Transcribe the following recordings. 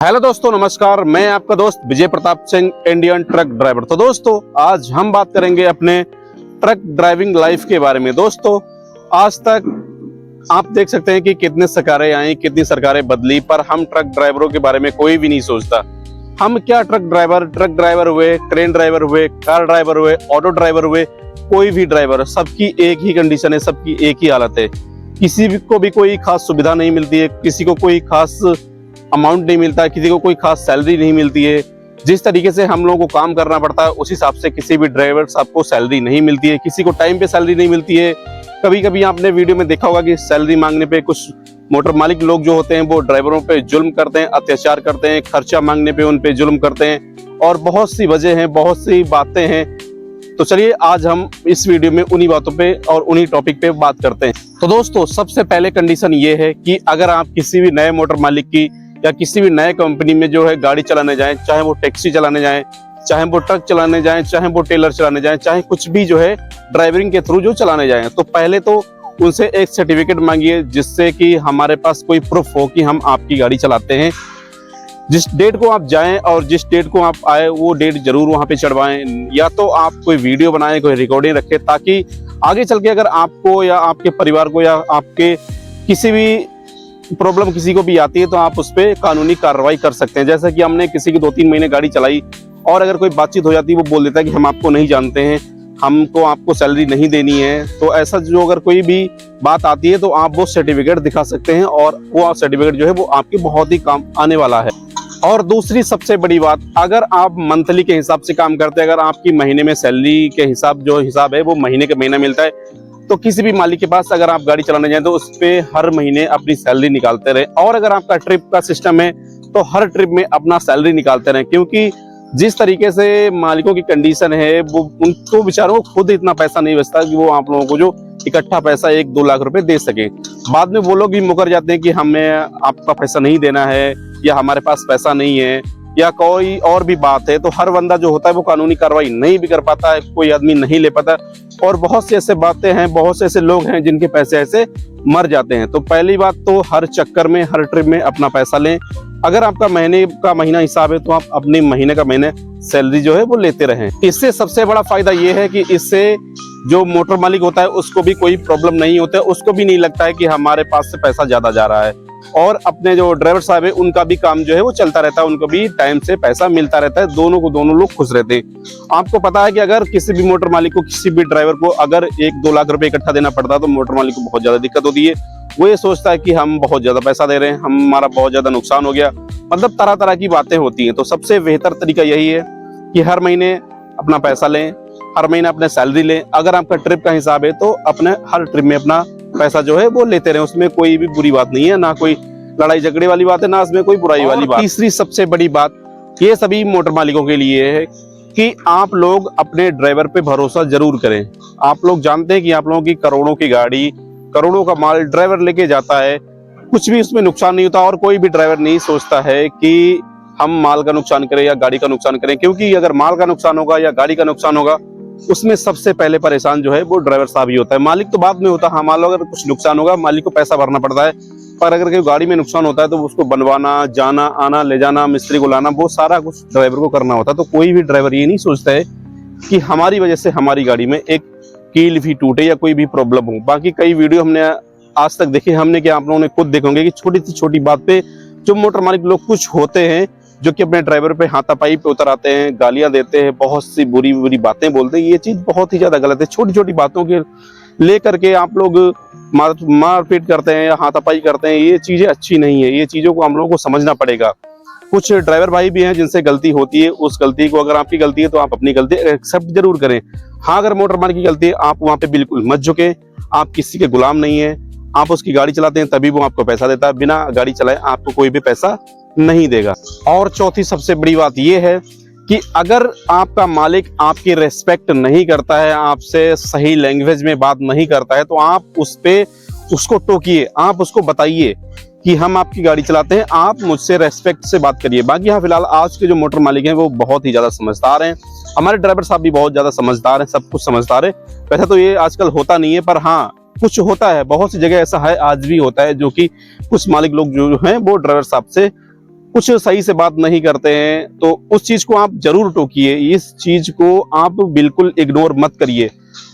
Hello दोस्तों, नमस्कार। मैं आपका दोस्त Vijay Pratap Singh, Indian truck driver. तो दोस्तों, आज हम बात करेंगे अपने ट्रक ड्राइविंग लाइफ के बारे में। दोस्तों, आज तक आप देख सकते हैं कि कितने सरकारें आई, कितनी सरकारें बदली, पर हम ट्रक ड्राइवरों के बारे में कोई भी नहीं सोचता। हम क्या ट्रक ड्राइवर हुए, क्रेन ड्राइवर हुए, कार ड्राइवर हुए, ऑटो ड्राइवर हुए, कोई भी ड्राइवर, सबकी एक ही कंडीशन है, सबकी एक ही हालत है। किसी को भी कोई खास सुविधा नहीं मिलती है, किसी को कोई खास अमाउंट नहीं मिलता है, किसी को कोई खास सैलरी नहीं मिलती है। जिस तरीके से हम लोगों को काम करना पड़ता है, उस हिसाब से किसी भी ड्राइवर साहब को सैलरी नहीं मिलती है, किसी को टाइम पे सैलरी नहीं मिलती है। कभी कभी आपने वीडियो में देखा होगा कि सैलरी मांगने पे कुछ मोटर मालिक लोग जो होते हैं वो ड्राइवरों पे जुल्म करते हैं, अत्याचार करते हैं, खर्चा मांगने पे उन पे जुल्म करते हैं, और बहुत सी वजह हैं, बहुत सी बातें हैं। तो चलिए आज हम इस वीडियो में उन्हीं बातों पे और उन्हीं टॉपिक पे बात करते हैं। तो दोस्तों, सबसे पहले कंडीशन ये है कि अगर आप किसी भी नए मोटर मालिक की या किसी भी नए कंपनी में जो है गाड़ी चलाने जाएं, चाहे वो टैक्सी चलाने जाएं, चाहे वो ट्रक चलाने जाएं, चाहे वो टेलर चलाने जाएं, चाहे कुछ भी जो है ड्राइविंग के थ्रू जो चलाने जाएं, तो पहले तो उनसे एक सर्टिफिकेट मांगिए, जिससे कि हमारे पास कोई प्रूफ हो कि हम आपकी गाड़ी चलाते हैं। जिस डेट को आप जाएं और जिस डेट को आप आए, वो डेट जरूर वहां पे चढ़वाएं। या तो आप कोई वीडियो बनाएं, कोई रिकॉर्डिंग रखें, ताकि आगे चल के अगर आपको या आपके परिवार को या आपके किसी भी प्रॉब्लम किसी को भी आती है तो आप उस पर कानूनी कार्रवाई कर सकते हैं। जैसे कि हमने किसी की 2-3 महीने गाड़ी चलाई और अगर कोई बातचीत हो जाती है, वो बोल देता है कि हम आपको नहीं जानते हैं, हमको आपको सैलरी नहीं देनी है, तो ऐसा जो अगर कोई भी बात आती है तो आप वो सर्टिफिकेट दिखा सकते हैं, और वो सर्टिफिकेट जो है वो आपके बहुत ही काम आने वाला है। और दूसरी सबसे बड़ी बात, अगर आप मंथली के हिसाब से काम करते हैं, अगर आपकी महीने में सैलरी के हिसाब है वो महीने के महीना मिलता है, तो किसी भी मालिक के पास अगर आप गाड़ी चलाने जाएं तो उस पे हर महीने अपनी सैलरी निकालते रहे। और अगर आपका ट्रिप का सिस्टम है तो हर ट्रिप में अपना सैलरी निकालते रहे, क्योंकि जिस तरीके से मालिकों की कंडीशन है, वो उनको बेचारों को खुद इतना पैसा नहीं बचता कि वो आप लोगों को जो इकट्ठा पैसा 1-2 लाख रुपए दे सके। बाद में वो लोग भी मुकर जाते हैं कि हमें आपका पैसा नहीं देना है, या हमारे पास पैसा नहीं है, या कोई और भी बात है। तो हर बंदा जो होता है वो कानूनी कार्रवाई नहीं भी कर पाता है, कोई आदमी नहीं ले पाता। और बहुत से ऐसे बातें हैं, बहुत से ऐसे लोग हैं जिनके पैसे ऐसे मर जाते हैं। तो पहली बात तो हर चक्कर में, हर ट्रिप में अपना पैसा लें। अगर आपका महीने का महीना हिसाब है तो आप अपने महीने का महीने सैलरी जो है वो लेते रहें। इससे सबसे बड़ा फायदा ये है कि इससे जो मोटर मालिक होता है उसको भी कोई प्रॉब्लम नहीं होता है, उसको भी नहीं लगता है कि हमारे पास से पैसा ज्यादा जा रहा है, और अपने जो ड्राइवर साहब है उनका भी काम जो है वो चलता रहता है, उनको भी टाइम से पैसा मिलता रहता है, दोनों लोग खुश रहते हैं। आपको पता है कि अगर किसी भी मोटर मालिक को, किसी भी ड्राइवर को अगर 1-2 लाख रुपए इकट्ठा देना पड़ता है तो मोटर मालिक को बहुत ज्यादा दिक्कत होती है। वो ये सोचता है कि हम बहुत ज्यादा पैसा दे रहे हैं, हमारा बहुत ज्यादा नुकसान हो गया, मतलब तरह तरह की बातें होती हैं। तो सबसे बेहतर तरीका यही है कि हर महीने अपना पैसा लें, हर महीने अपने सैलरी लें। अगर आपका ट्रिप का हिसाब है तो अपने हर ट्रिप में अपना पैसा जो है वो लेते रहें, उसमें कोई भी बुरी बात नहीं है, ना कोई लड़ाई झगड़े वाली बात है, ना इसमें कोई बुराई वाली बात। तीसरी सबसे बड़ी बात ये सभी मोटर मालिकों के लिए है कि आप लोग अपने ड्राइवर पे भरोसा जरूर करें। आप लोग जानते हैं कि आप लोगों की करोड़ों की गाड़ी, करोड़ों का माल ड्राइवर लेके जाता है, कुछ भी उसमें नुकसान नहीं होता, और कोई भी ड्राइवर नहीं सोचता है कि हम माल का नुकसान करें या गाड़ी का नुकसान करें, क्योंकि अगर माल का नुकसान होगा या गाड़ी का नुकसान होगा, उसमें सबसे पहले परेशान जो है वो ड्राइवर साहब ही होता है। मालिक तो बाद में होता है। हाँ, मान लो अगर कुछ नुकसान होगा, मालिक को पैसा भरना पड़ता है, पर अगर कोई गाड़ी में नुकसान होता है तो उसको बनवाना, जाना आना, ले जाना, मिस्त्री को लाना, वो सारा कुछ ड्राइवर को करना होता है। तो कोई भी ड्राइवर ये नहीं सोचता है कि हमारी वजह से हमारी गाड़ी में एक कील भी टूटे या कोई भी प्रॉब्लम हो। बाकी कई वीडियो हमने आज तक देखे, हमने क्या आप लोगों ने खुद देखोगे कि छोटी सी छोटी बात पे जो मोटर मालिक लोग कुछ होते हैं जो कि अपने ड्राइवर पे हाथापाई पे उतर आते हैं, गालियां देते हैं, बहुत सी बुरी बुरी बातें बोलते हैं। ये चीज बहुत ही ज्यादा गलत है। छोटी छोटी बातों के लेकर के आप लोग मारपीट करते हैं या हाथापाई करते हैं, ये चीजें अच्छी नहीं है। ये चीजों को हम लोगों को समझना पड़ेगा। कुछ ड्राइवर भाई भी हैं जिनसे गलती होती है, उस गलती को, अगर आपकी गलती है तो आप अपनी गलती एक्सेप्ट जरूर करें। हाँ, अगर मोटर मालिक की गलती है, आप वहां पे बिल्कुल मत झुके। आप किसी के गुलाम नहीं है, आप उसकी गाड़ी चलाते हैं तभी वो आपको पैसा देता है, बिना गाड़ी चलाए आपको कोई भी पैसा नहीं देगा। और चौथी सबसे बड़ी बात यह है कि अगर आपका मालिक आपकी रेस्पेक्ट नहीं करता है, आपसे सही लैंग्वेज में बात नहीं करता है, तो आप उसको टोकिए, आप उसको बताइए कि हम आपकी गाड़ी चलाते हैं, आप मुझसे रेस्पेक्ट से बात करिए। बाकी हाँ, फिलहाल आज के जो मोटर मालिक हैं वो बहुत ही ज्यादा समझदार हैं, हमारे ड्राइवर साहब भी बहुत ज्यादा समझदार हैं, सब कुछ समझदार है। वैसे तो ये आजकल होता नहीं है, पर हाँ कुछ होता है, बहुत सी जगह ऐसा है, आज भी होता है, जो कि कुछ मालिक लोग जो हैं वो ड्राइवर साहब से कुछ सही से बात नहीं करते हैं, तो उस चीज को आप जरूर टोकिए। इस चीज को आप बिल्कुल इग्नोर मत करिए।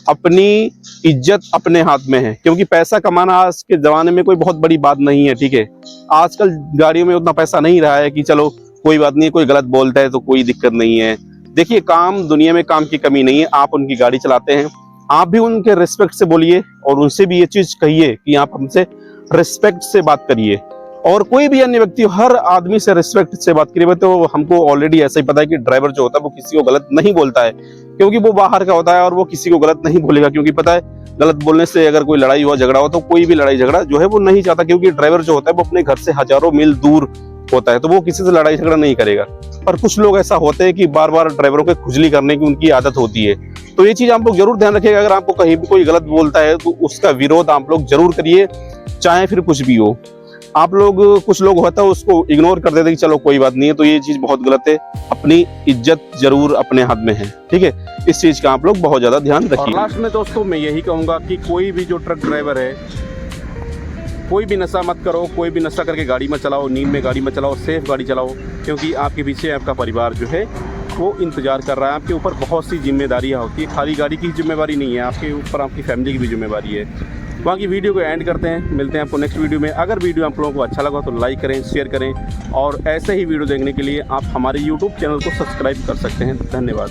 अपनी इज्जत अपने हाथ में है, क्योंकि पैसा कमाना आज के जमाने में कोई बहुत बड़ी बात नहीं है। ठीक है, आजकल गाड़ियों में उतना पैसा नहीं रहा है कि चलो कोई बात नहीं, कोई गलत बोलता है तो कोई दिक्कत नहीं है। देखिए, काम दुनिया में काम की कमी नहीं है। आप उनकी गाड़ी चलाते हैं, आप भी उनके रिस्पेक्ट से बोलिए और उनसे भी ये चीज कहिए कि आप हमसे रिस्पेक्ट से बात करिए। और कोई भी अन्य व्यक्ति, हर आदमी से रिस्पेक्ट से बात करिए। तो हमको ऑलरेडी ऐसा ही पता है कि ड्राइवर जो होता है वो किसी को गलत नहीं बोलता है, क्योंकि वो बाहर का होता है और वो किसी को गलत नहीं बोलेगा। क्योंकि पता है, गलत बोलने से अगर कोई लड़ाई हुआ, झगड़ा हो, तो कोई भी लड़ाई झगड़ा जो है वो नहीं चाहता, क्योंकि ड्राइवर जो होता है वो अपने घर से हजारों मील दूर होता है, तो वो किसी से लड़ाई झगड़ा नहीं करेगा। पर कुछ लोग ऐसा होते हैं कि बार बार ड्राइवरों के खुजली करने की उनकी आदत होती है। तो ये चीज आप लोग जरूर ध्यान रखिएगा। अगर आपको कहीं भी कोई गलत बोलता है तो उसका विरोध आप लोग जरूर करिए, चाहे फिर कुछ भी हो। आप लोग, कुछ लोग होता है उसको इग्नोर कर देते कि चलो कोई बात नहीं है, तो ये चीज बहुत गलत है। अपनी इज्जत जरूर अपने हाथ में है। ठीक है, इस चीज का आप लोग बहुत ज्यादा ध्यान रखिए। लास्ट में दोस्तों मैं यही कहूंगा कि कोई भी जो ट्रक ड्राइवर है, कोई भी नशा मत करो, कोई भी नशा करके गाड़ी मत चलाओ, नींद में गाड़ी मत चलाओ, सेफ गाड़ी चलाओ, क्योंकि आपके पीछे आपका परिवार जो है वो इंतजार कर रहा है। आपके ऊपर बहुत सी जिम्मेदारियां होती है, खाली गाड़ी की जिम्मेवारी नहीं है, आपके ऊपर आपकी फैमिली की भी जिम्मेवारी है। बाकी वीडियो को एंड करते हैं, मिलते हैं आपको नेक्स्ट वीडियो में। अगर वीडियो आप लोगों को अच्छा लगा तो लाइक करें, शेयर करें, और ऐसे ही वीडियो देखने के लिए आप हमारे यूट्यूब चैनल को सब्सक्राइब कर सकते हैं। धन्यवाद।